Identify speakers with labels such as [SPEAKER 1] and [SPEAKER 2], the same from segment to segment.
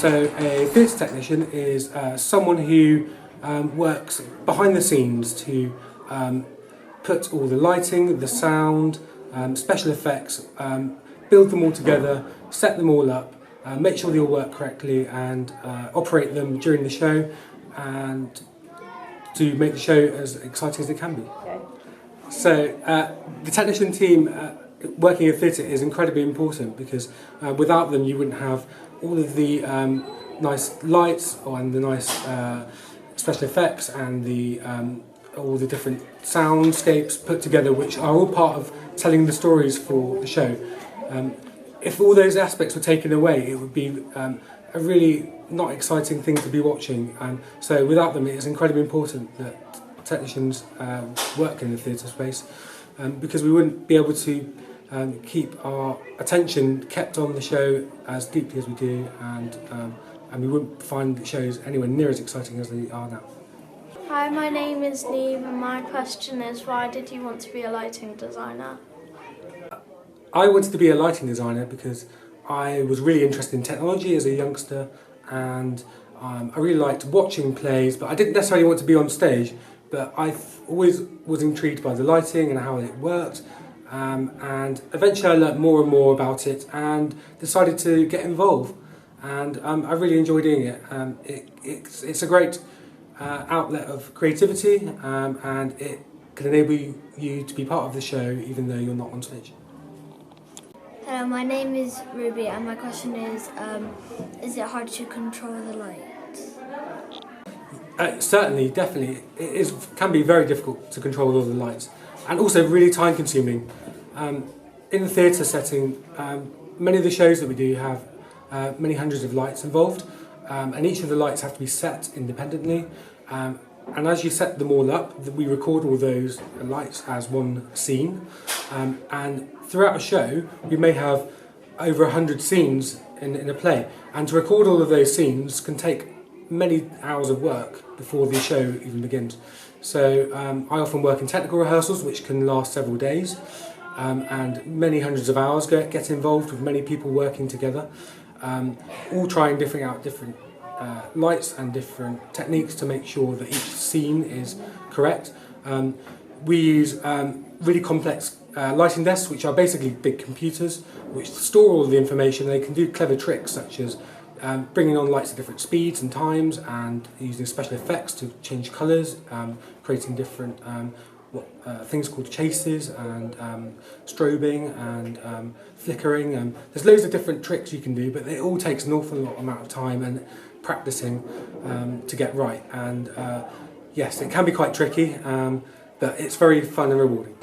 [SPEAKER 1] So a theatre technician is someone who works behind the scenes to put all the lighting, the sound, special effects, build them all together, set them all up, make sure they all work correctly and operate them during the show and to make the show as exciting as it can be.
[SPEAKER 2] Okay.
[SPEAKER 1] So the technician team working in theatre is incredibly important because without them you wouldn't have all of the nice lights and the nice special effects and the all the different soundscapes put together, which are all part of telling the stories for the show. If all those aspects were taken away, it would be a really not exciting thing to be watching. So without them, it is incredibly important that technicians work in the theatre space because we wouldn't be able to keep our attention kept on the show as deeply as we do, and we wouldn't find the shows anywhere near as exciting as they are now.
[SPEAKER 3] Hi, my name is Neve and my question is, why did you want to be a lighting designer?
[SPEAKER 1] I wanted to be a lighting designer because I was really interested in technology as a youngster, and I really liked watching plays, but I didn't necessarily want to be on stage, but I always was intrigued by the lighting and how it worked, and eventually I learnt more and more about it and decided to get involved, and I really enjoy doing it. It's a great outlet of creativity, and it can enable you to be part of the show even though you're not on stage.
[SPEAKER 4] Hello, my name is Ruby and my question is it hard to control the lights?
[SPEAKER 1] Certainly, definitely. It can be very difficult to control all the lights and also really time consuming. In the theatre setting, many of the shows that we do have many hundreds of lights involved, and each of the lights have to be set independently. And as you set them all up, we record all those lights as one scene. And throughout a show, we may have over 100 scenes in a play. And to record all of those scenes can take many hours of work before the show even begins. So I often work in technical rehearsals, which can last several days. And many hundreds of hours get involved with many people working together, all trying different lights and different techniques to make sure that each scene is correct. We use really complex lighting desks, which are basically big computers which store all the information. They can do clever tricks such as bringing on lights at different speeds and times and using special effects to change colours, creating different things called chases and strobing and flickering. There's loads of different tricks you can do, but it all takes an awful lot amount of time and practicing to get right. And yes, it can be quite tricky, but it's very fun and rewarding.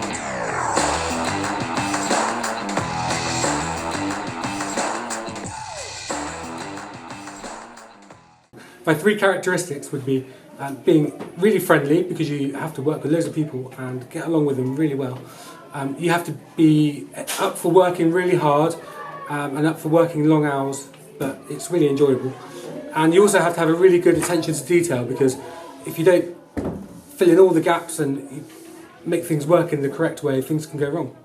[SPEAKER 1] My three characteristics would be being really friendly, because you have to work with loads of people and get along with them really well. You have to be up for working really hard and up for working long hours, but it's really enjoyable. And you also have to have a really good attention to detail, because if you don't fill in all the gaps and make things work in the correct way, things can go wrong.